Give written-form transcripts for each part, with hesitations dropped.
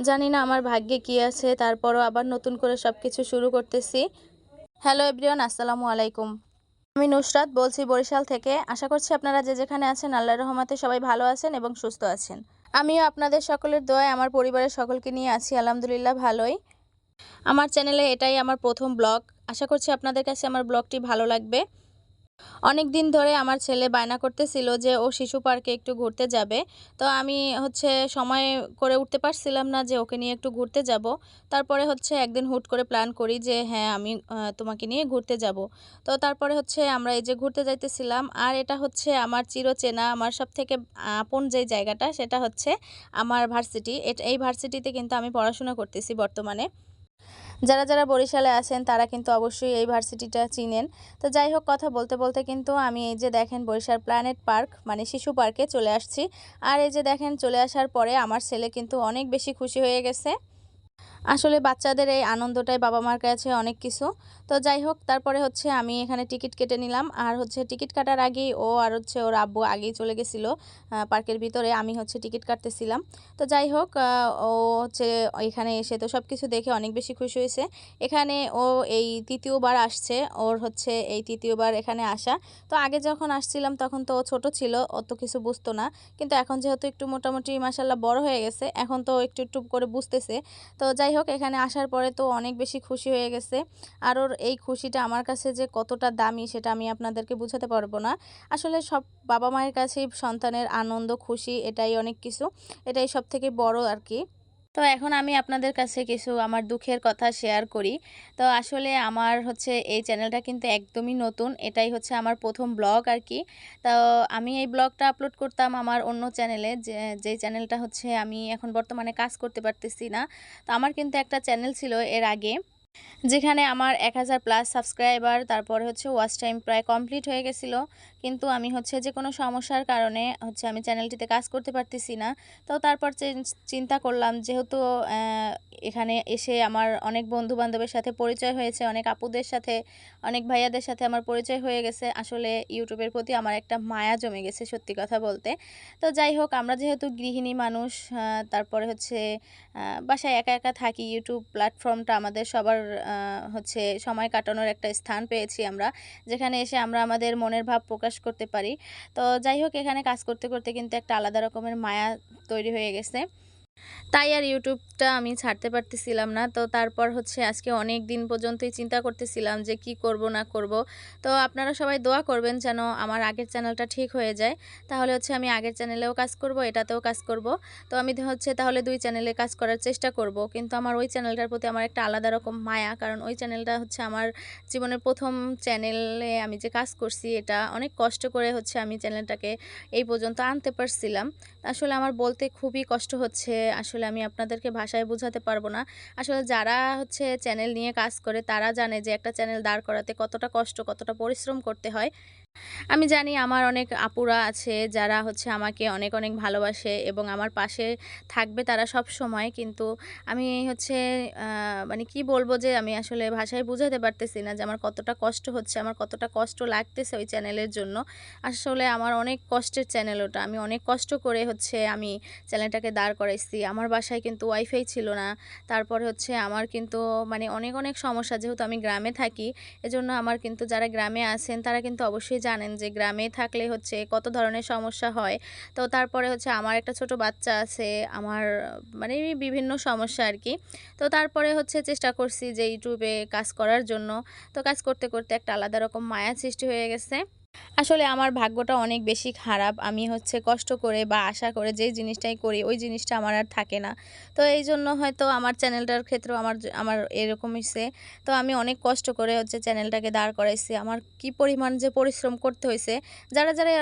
জানি না আমার ভাগ্যে কি আছে, তারপরও আবার নতুন করে সবকিছু শুরু করতেছি। হ্যালো এভরিওয়ান, আসসালামু আলাইকুম। আমি নুসরাত বলছি বরিশাল থেকে। আশা করছি আপনারা যে যেখানে আছেন আল্লাহর রহমতে সবাই ভালো আছেন এবং সুস্থ আছেন। আমিও আপনাদের সকলের দোয়ায় আমার পরিবারের সকলকে নিয়ে আছি আলহামদুলিল্লাহ ভালোই। আমার চ্যানেলে এটাই আমার প্রথম ব্লগ। আশা করছি আপনাদের কাছে আমার ব্লগটি ভালো লাগবে। অনেক দিন ধরে আমার ছেলে বায়না করতেছিল যে ও শিশু পার্কে একটু ঘুরতে যাবে। তো আমি সময় করে উঠতে পারছিলাম না যে ওকে নিয়ে একটু ঘুরতে যাব। তারপরে একদিন হুট করে প্ল্যান করি যে হ্যাঁ আমি তোমাকে নিয়ে ঘুরতে যাব। তো তারপরে আমরা এই যে ঘুরতে যাইতেছিলাম, আর এটা আমার চিরচেনা, আমার সবথেকে আপন যে জায়গাটা সেটা আমার ভার্সিটি। এই ভার্সিটিতে কিন্তু আমি পড়াশোনা করতেছি বর্তমানে। যারা যারা বরিশালে আছেন তারা কিন্তু অবশ্যই এই ভার্সিটিটা চিনেন। তো যাই হোক, কথা বলতে বলতে কিন্তু আমি এই যে দেখেন বরিশাল প্ল্যানেট পার্ক মানে শিশু পার্কে চলে আসছি। আর এই যে দেখেন চলে আসার পরে আমার ছেলে কিন্তু অনেক বেশি খুশি হয়ে গেছে। আসলে বাচ্চাদের এই আনন্দটাই বাবা মার কাছে অনেক কিছু। তো যাই হোক, তারপরে আমি এখানে টিকিট কেটে নিলাম। আর টিকিট কাটার আগেই ও আর ওর আব্বু আগেই চলে গেছিল পার্কের ভিতরে। আমি টিকিট কাটতেছিলাম। তো যাই হোক, ও এখানে এসে তো সব কিছু দেখে অনেক বেশি খুশি হয়েছে। এখানে ও এই তৃতীয়বার আসছে, ওর এই তৃতীয়বার এখানে আসা। তো আগে যখন আসছিলাম তখন তো ও ছোট ছিল, অত কিছু বুঝতো না। কিন্তু এখন যেহেতু একটু মোটামুটি মাশাআল্লাহ বড় হয়ে গেছে, এখন তো একটু একটু করে বুঝতেছে। তো যাই হোক, এখানে আসার পরে তো অনেক বেশি খুশি হয়ে গেছে। আর ওর এই খুশিটা আমার কাছে যে কতটা দামি সেটা আমি আপনাদেরকে বোঝাতে পারবো না। আসলে সব বাবা মায়ের কাছেই সন্তানের আনন্দ খুশি এটাই অনেক কিছু, এটাই সব থেকে বড় আর কি। তো এখন আমি আপনাদের কাছে কিছু আমার দুঃখের কথা শেয়ার করি। তো আসলে আমার এই চ্যানেলটা কিন্তু একদমই নতুন, এটাই আমার প্রথম ব্লগ আর কি। তো আমি এই ব্লগটা আপলোড করতাম আমার অন্য চ্যানেলে, যেই চ্যানেলটা আমি এখন বর্তমানে কাজ করতে পারতেছি না। তো আমার কিন্তু একটা চ্যানেল ছিল এর আগে, যেখানে আমার 1000+ সাবস্ক্রাইবার, তারপরে ওয়াচ টাইম প্রায় কমপ্লিট হয়ে গেছিলো। কিন্তু আমি যে কোনো সমস্যার কারণে আমি চ্যানেলটিতে কাজ করতে পারতেছি না। তো তারপর চিন্তা করলাম, যেহেতু এখানে এসে আমার অনেক বন্ধু বান্ধবের সাথে পরিচয় হয়েছে, অনেক আপুদের সাথে, অনেক ভাইয়াদের সাথে আমার পরিচয় হয়ে গেছে। আসলে ইউটিউবের প্রতি আমার একটা মায়া জমে গেছে সত্যি কথা বলতে। তো যাই হোক, আমরা যেহেতু গৃহিণী মানুষ, তারপরে বাসায় একা একা থাকি, ইউটিউব প্ল্যাটফর্মটা আমাদের সবার সময় কাটানোর একটা স্থান পেয়েছি আমরা, যেখানে এসে আমরা আমাদের মনের ভাব প্রকাশ করতে পারি। তো যাই হোক, এখানে কাজ করতে করতে কিন্তু একটা আলাদা রকমের মায়া তৈরি হয়ে গেছে। তাই আর ইউটিউবটা আমি ছাড়তে পারতেছিলাম না। তো তারপর আজকে অনেক দিন পর্যন্তই চিন্তা করতেছিলাম যে কি করব না করব। তো আপনারা সবাই দোয়া করবেন যেন আমার আগের চ্যানেলটা ঠিক হয়ে যায়। তাহলে আমি আগের চ্যানেলেও কাজ করব, এটাতেও কাজ করব। তো আমি তাহলে দুই চ্যানেলে কাজ করার চেষ্টা করব। কিন্তু আমার ওই চ্যানেলটার প্রতি আমার একটা আলাদা রকম মায়া, কারণ ওই চ্যানেলটা আমার জীবনের প্রথম চ্যানেলে আমি যে কাজ করছি, এটা অনেক কষ্ট করে আমি চ্যানেলটাকে এই পর্যন্ত আনতে পারছিলাম। আসলে আমার বলতে খুবই কষ্ট হচ্ছে। আসলে আমি আপনাদেরকে ভাষায় বোঝাতে পারবো না। আসলে যারা চ্যানেল নিয়ে কাজ করে তারা জানে যে একটা চ্যানেল দাঁড় করাতে কতটা কষ্ট, কতটা পরিশ্রম করতে হয়। আমি জানি আমার অনেক আপুরা আছে যারা আমাকে অনেক অনেক ভালোবাসে এবং আমার পাশে থাকবে তারা সব সময়। কিন্তু আমি মানে কি বলবো, যে আমি আসলে ভাষায় বোঝাতে পারতেছি না যে আমার কতটা কষ্ট হচ্ছে, আমার কতটা কষ্ট লাগতেছে ওই চ্যানেলের জন্য। আসলে আমার অনেক কষ্টের চ্যানেল ওটা, আমি অনেক কষ্ট করে আমি চ্যানেলটাকে দাঁড় করাইছি। আমার বাসায় কিন্তু ওয়াইফাই ছিল না। তারপরে আমার কিন্তু মানে অনেক অনেক সমস্যা, যেহেতু আমি গ্রামে থাকি। এজন্য আমার কিন্তু যারা গ্রামে আছেন তারা কিন্তু অবশ্যই জানেন যে গ্রামে থাকলে কত ধরনের সমস্যা হয়। তো তারপরে আমার একটা ছোট বাচ্চা আছে, আমার মানে বিভিন্ন সমস্যা আর কি। তো তারপরে চেষ্টা করছি যে ইউটিউবে কাজ করার জন্য। তো কাজ করতে করতে একটা আলাদা রকম মায়া সৃষ্টি হয়ে গেছে। আসলে আমার ভাগ্যটা অনেক বেশি খারাপ। আমি কষ্ট করে বা আশা করে যেই জিনিসটাই করি ওই জিনিসটা আমার আর থাকে না। তো এই জন্য হয়তো আমার চ্যানেলটার ক্ষেত্রেও আমার এরকম হইছে। তো আমি অনেক কষ্ট করে চ্যানেলটাকে দাঁড় করাইছি। আমার কি পরিমাণ যে পরিশ্রম করতে হইছে। যারা যারা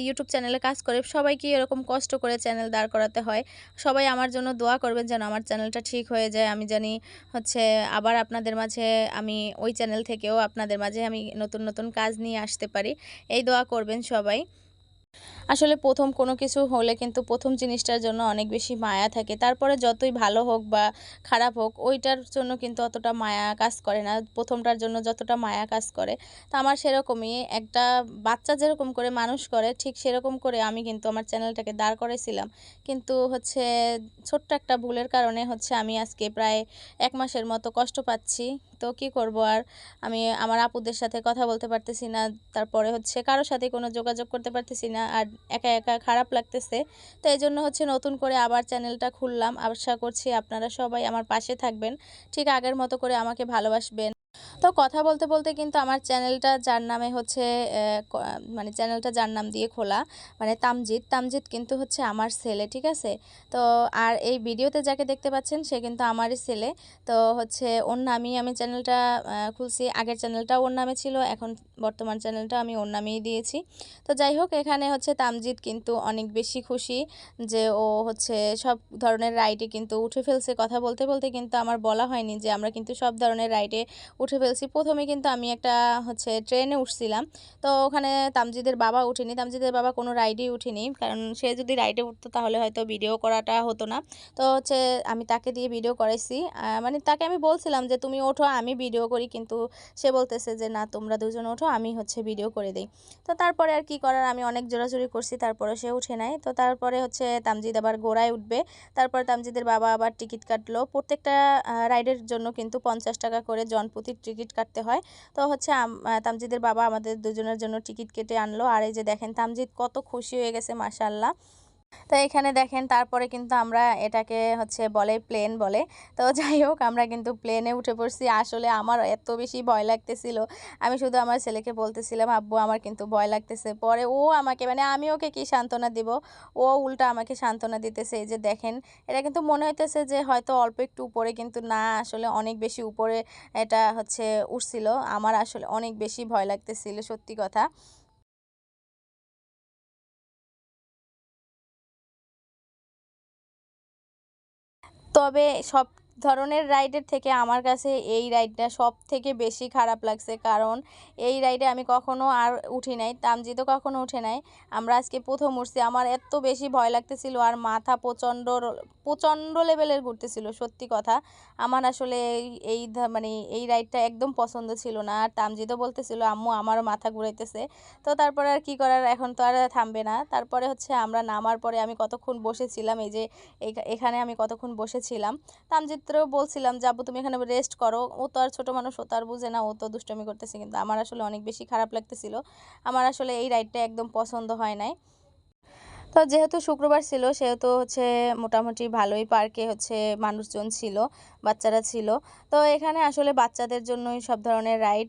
ইউটিউব চ্যানেলে কাজ করে সবাই কি এরকম কষ্ট করে চ্যানেল দাঁড় করাতে হয়। সবাই আমার জন্য দোয়া করবেন যেন আমার চ্যানেলটা ঠিক হয়ে যায়। আমি জানি হচ্ছে আবার আপনাদের মাঝে আমি ওই চ্যানেল থেকেও আপনাদের মাঝে আমি নতুন নতুন কাজ নিয়ে আসতে পারি। এই দোয়া করবেন সবাই। আসলে প্রথম কোনো কিছু হলে কিন্তু প্রথম জিনিসটার জন্য অনেক বেশি মায়া থাকে। তারপরে যতই ভালো হোক বা খারাপ হোক ওইটার জন্য কিন্তু অতটা মায়া কাজ করে না। প্রথমটার জন্য যতটা মায়া কাজ করে। তো আমার সেরকমই একটা বাচ্চা যেরকম করে মানুষ করে ঠিক সেরকম করে আমি কিন্তু আমার চ্যানেলটাকে দাঁড় করাইছিলাম। কিন্তু হচ্ছে ছোট্ট একটা ভুলের কারণে হচ্ছে আমি আজকে প্রায় ১ মাসের মতো কষ্ট পাচ্ছি। তো কি করব আর? আমি আমার আপুদের সাথে কথা বলতে পারতেছি না। তারপরে হচ্ছে কারো সাথে কোনো যোগাযোগ করতে পারতেছি না। আর একা, একা খারাপ লাগতেছে। তো এজন্য হচ্ছে নতুন করে আবার চ্যানেলটা খুললাম। আশা করছি আপনারা সবাই আমার পাশে থাকবেন। ঠিক আগের মতো করে আমাকে ভালোবাসবেন। তো কথা বলতে, বলতে কিন্তু আমার চ্যানেলটা যার নামে হচ্ছে মানে চ্যানেলটা যার নাম দিয়ে খোলা মানে তামজিৎ। তামজিৎ কিন্তু হচ্ছে আমার ছেলে, ঠিক আছে? তো আর এই ভিডিওতে যাকে দেখতে পাচ্ছেন সে কিন্তু আমারই ছেলে। তো হচ্ছে ওর নামেই আমি চ্যানেলটা খুলছি। আগের চ্যানেলটাও ওর নামে ছিল। এখন বর্তমান চ্যানেলটা আমি ওর নামেই দিয়েছি। তো যাই হোক এখানে হচ্ছে তামজিৎ কিন্তু অনেক বেশি খুশি যে ও হচ্ছে সব ধরনের রাইডে কিন্তু উঠে ফেলছে। কথা বলতে, বলতে কিন্তু আমার বলা হয়নি যে আমরা কিন্তু সব ধরনের রাইডে উঠে ফেলছি। প্রথমে কিন্তু আমি একটা হচ্ছে ট্রেনে উঠছিলাম। তো ওখানে তামজিদের বাবা উঠেনি। তামজিদের বাবা কোনো রাইডেই উঠেনি। কারণ সে যদি রাইডে উঠতো তাহলে হয়তো ভিডিও করাটা হতো না। তো হচ্ছে আমি তাকে দিয়ে ভিডিও করাইছি। মানে তাকে আমি বলছিলাম যে, "তুমি ওঠো আমি ভিডিও করি।" কিন্তু সে বলতেছে যে, "না তোমরা দুজন ওঠো আমি হচ্ছে ভিডিও করে দেই।" তো তারপরে আর কি করার আমি অনেক জোরাজুরি করছি তারপরে সে উঠে নাই। তো তারপরে হচ্ছে তামজিদ আবার ঘোড়ায় উঠবে। তারপর তামজিদের বাবা আবার টিকিট কাটলো। প্রত্যেকটা রাইডের জন্য কিন্তু ৫০ টাকা করে জনপ্রতি টিকিট কাটতে হয়। তো হচ্ছে তামজিদের বাবা আমাদের দুজনের জন্য টিকিট কেটে আনলো। আর এই যে দেখেন তামজিদ কত খুশি হয়ে গেছে মাশাআল্লাহ। তো এখানে দেখেন তারপরে কিন্তু আমরা এটাকে হচ্ছে বলে প্লেন বলে। তো যাই হোক আমরা কিন্তু প্লেনে উঠে পড়ছি। আসলে আমার এত বেশি ভয় লাগতেছিল। আমি শুধু আমার ছেলেকে বলতেছিলাম, "আব্বু আমার কিন্তু ভয় লাগতেছে।" পরে ও আমাকে মানে আমি ওকে কি সান্ত্বনা দিব? ও উল্টা আমাকে সান্ত্বনা দিতেছে। এই যে দেখেন এটা কিন্তু মনে হইতেছে যে হয়তো অল্প একটু উপরে কিন্তু না আসলে অনেক বেশি উপরে এটা হচ্ছে উঠছিল। আমার আসলে অনেক বেশি ভয় লাগতেছিল সত্যি কথা। তবে সব ধরনের রাইডের থেকে আমার কাছে এই রাইডটা সবথেকে বেশি খারাপ লাগছে। কারণ এই রাইডে আমি কখনো আর উঠি নাই। তামজিদও কখনো উঠে নাই। আমরা আজকে ১ম উঠছি। আমার এত বেশি ভয় লাগতেছিল আর মাথা প্রচণ্ড লেভেলের ঘুরতেছিল সত্যি কথা। আমার আসলে মানে এই রাইডটা একদম পছন্দ ছিল না। আর তামজিদও বলতেছিল, "আম্মু আমারও মাথা ঘুরাইতেছে।" তো তারপরে আর কি করার এখন তো আর থামবে না। তারপরে হচ্ছে আমরা নামার পরে আমি কতক্ষণ বসেছিলাম এই যে এখানে আমি কতক্ষণ বসেছিলাম। তামজিৎরেও বলছিলাম যে, "আব্বু তুমি এখানে রেস্ট করো।" ও তো আর ছোট মানুষ, ও তো আর বুঝে না, ও তো দুষ্টামি করতেছে। কিন্তু আমার আসলে অনেক বেশি খারাপ লাগতেছিল। আমার আসলে এই রাইডটা একদম পছন্দ হয় নাই। তো যেহেতু শুক্রবার ছিল সেহেতু হচ্ছে মোটামুটি ভালোই পার্কে হচ্ছে মানুষজন ছিল, বাচ্চারা ছিল। তো এখানে আসলে বাচ্চাদের জন্যই সব ধরনের রাইড।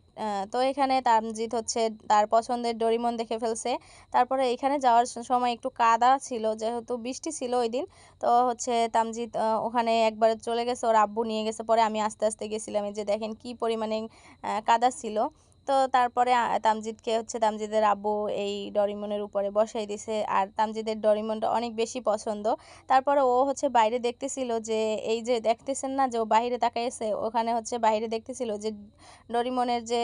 তো এখানে তামজিৎ হচ্ছে তার পছন্দের ডোরিমন দেখে ফেলছে। তারপরে এখানে যাওয়ার সময় একটু কাদা ছিল যেহেতু বৃষ্টি ছিল ওইদিন। তো হচ্ছে তামজিৎ ওখানে একবার চলে গেছে, ওর আব্বু নিয়ে গেছে। পরে আমি আস্তে, আস্তে গেছিলাম। এই যে দেখেন কি পরিমাণে কাদা ছিল। তো তারপরে তামজিৎকে হচ্ছে তামজিদের আব্বু এই ডরিমনের উপরে বসাই দিছে। আর তামজিদের ডরিমনটা অনেক বেশি পছন্দ। তারপরে ও হচ্ছে বাইরে দেখতেছিল যে এই যে দেখতেছেন না যে ও বাহিরে তাকাইছে, ওখানে হচ্ছে বাহিরে দেখতেছিল যে ডরিমনের যে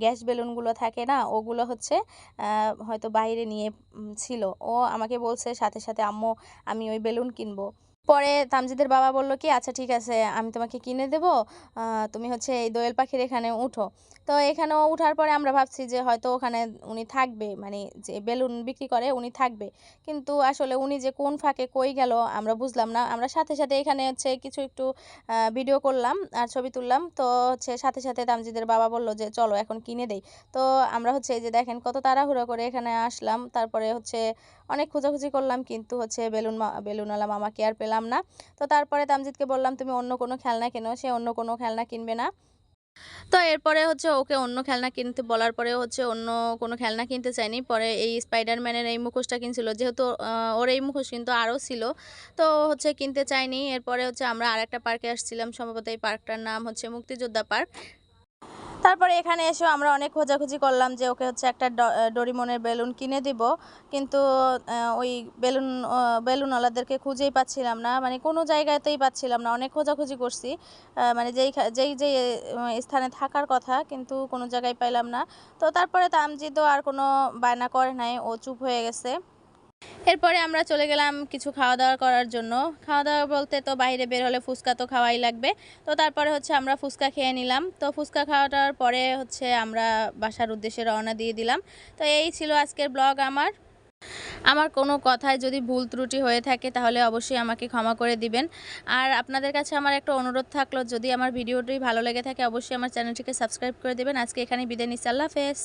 গ্যাস বেলুনগুলো থাকে না ওগুলো হচ্ছে হয়তো বাইরে নিয়ে ছিল। ও আমাকে বলছে সাথে, সাথে, "আম্মু আমি ওই বেলুন কিনবো।" পরে তামজিদের বাবা বলল কি, "আচ্ছা ঠিক আছে আমি তোমাকে কিনে দেবো। তুমি হচ্ছে এই দোয়েল পাখির এখানে উঠো।" তো এখানেও উঠার পরে আমরা ভাবছি যে হয়তো ওখানে উনি থাকবে, মানে যে বেলুন বিক্রি করে উনি থাকবে। কিন্তু আসলে উনি যে কোন ফাঁকে কই গেল আমরা বুঝলাম না। আমরা সাথে, সাথে এখানে হচ্ছে কিছু একটু ভিডিও করলাম আর ছবি তুললাম। তো হচ্ছে সাথে, সাথে তামজিদের বাবা বলল যে, "চলো এখন কিনে দেই।" তো আমরা হচ্ছে এই যে দেখেন কত তাড়াহুড়ো করে এখানে আসলাম। তারপরে হচ্ছে অনেক খোঁজাখুঁজি করলাম কিন্তু হচ্ছে বেলুনওয়ালা মামাকে আর পেলাম না। তো তারপরে তামজিদকে বললাম, "তুমি অন্য কোনো খেলনা কেনো।" সে অন্য কোনো খেলনা কিনবে না। তো এরপরে হচ্ছে ওকে অন্য খেলনা কিনতে বলার পরেও হচ্ছে অন্য কোনো খেলনা কিনতে চায়নি। পরে এই স্পাইডারম্যানের এই মুখোশটা কিনছিল। যেহেতু ওর এই মুখোশ কিন্তু আরও ছিল। তো হচ্ছে কিনতে চায়নি। এরপরে হচ্ছে আমরা আরেকটা পার্কে আসছিলাম। সম্ভবত এই পার্কটার নাম হচ্ছে মুক্তিযোদ্ধা পার্ক। তারপরে এখানে এসেও আমরা অনেক খোঁজাখুঁজি করলাম যে ওকে হচ্ছে একটা ডোরিমনের বেলুন কিনে দিব, কিন্তু ওই বেলুনওয়ালাদেরকে খুঁজেই পাচ্ছিলাম না, মানে কোনো জায়গাতেই পাচ্ছিলাম না। অনেক খোঁজাখুঁজি করছি, মানে যেই স্থানে থাকার কথা কিন্তু কোনো জায়গায় পাইলাম না। তো তারপরে তামজিদও আর কোনো বায়না করে নাই, ও চুপ হয়ে গেছে। এরপরে আমরা চলে গেলাম কিছু খাওয়া দাওয়া করার জন্য। খাওয়া দাওয়া বলতে তো বাইরে বের হলে ফুচকা তো খাওয়াই লাগবে। তো তারপরে হচ্ছে আমরা ফুচকা খেয়ে নিলাম। তো ফুচকা খাওয়াটার পরে হচ্ছে আমরা বাসার উদ্দেশ্যে রওনা দিয়ে দিলাম। তো এই ছিল আজকের ব্লগ আমার। আমার কোনো কথায় যদি ভুল ত্রুটি হয়ে থাকে তাহলে অবশ্যই আমাকে ক্ষমা করে দিবেন। আর আপনাদের কাছে আমার একটা অনুরোধ থাকলো, যদি আমার ভিডিওটি ভালো লেগে থাকে অবশ্যই আমার চ্যানেলটিকে সাবস্ক্রাইব করে দেবেন। আজকে এখানেই বিদায় নিচ্ছি। আল্লাহ হাফেজ।